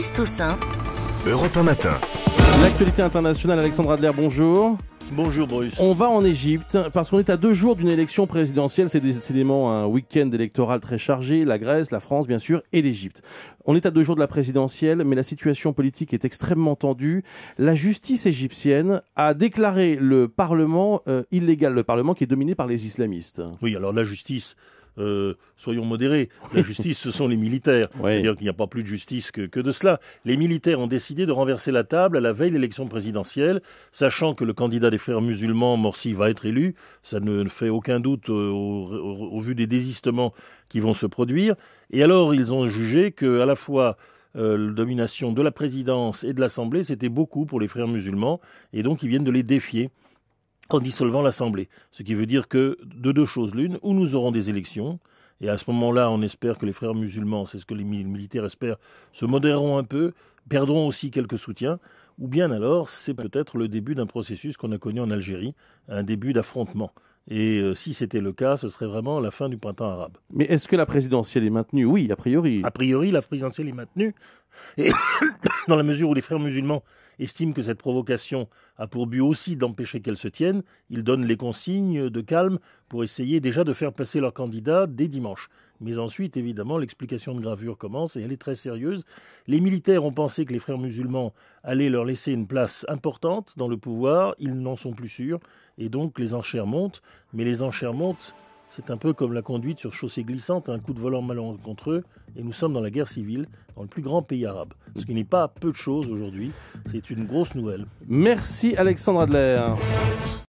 Bruce Toussaint. Europe 1 matin. L'actualité internationale, Alexandre Adler, bonjour. Bonjour Bruce. On va en Égypte parce qu'on est à 2 jours d'une élection présidentielle. C'est décidément un week-end électoral très chargé. La Grèce, la France bien sûr et l'Égypte. On est à 2 jours de la présidentielle, mais la situation politique est extrêmement tendue. La justice égyptienne a déclaré le Parlement illégal, le Parlement qui est dominé par les islamistes. Oui, alors la justice... soyons modérés, la justice ce sont les militaires, Ouais. c'est-à-dire qu'il n'y a pas plus de justice que de cela. Les militaires ont décidé de renverser la table à la veille de l'élection présidentielle, sachant que le candidat des frères musulmans, Morsi, va être élu, ça ne fait aucun doute au vu des désistements qui vont se produire, et alors ils ont jugé que à la fois la domination de la présidence et de l'Assemblée c'était beaucoup pour les frères musulmans, et donc ils viennent de les défier en dissolvant l'Assemblée. Ce qui veut dire que, de 2 choses l'une, ou nous aurons des élections, et à ce moment-là, on espère que les frères musulmans, c'est ce que les militaires espèrent, se modéreront un peu, perdront aussi quelques soutiens, ou bien alors, c'est peut-être le début d'un processus qu'on a connu en Algérie, un début d'affrontement. Et si c'était le cas, ce serait vraiment la fin du printemps arabe. Mais est-ce que la présidentielle est maintenue? Oui, a priori. A priori, la présidentielle est maintenue, et dans la mesure où les frères musulmans estiment que cette provocation a pour but aussi d'empêcher qu'elle se tienne, ils donnent les consignes de calme pour essayer déjà de faire passer leur candidat dès dimanche. Mais ensuite, évidemment, l'explication de gravure commence et elle est très sérieuse. Les militaires ont pensé que les frères musulmans allaient leur laisser une place importante dans le pouvoir, ils n'en sont plus sûrs, et donc les enchères montent, mais les enchères montent. C'est un peu comme la conduite sur chaussée glissante, un coup de volant malencontreux, et nous sommes dans la guerre civile, dans le plus grand pays arabe. Ce qui n'est pas peu de choses aujourd'hui, c'est une grosse nouvelle. Merci Alexandre Adler.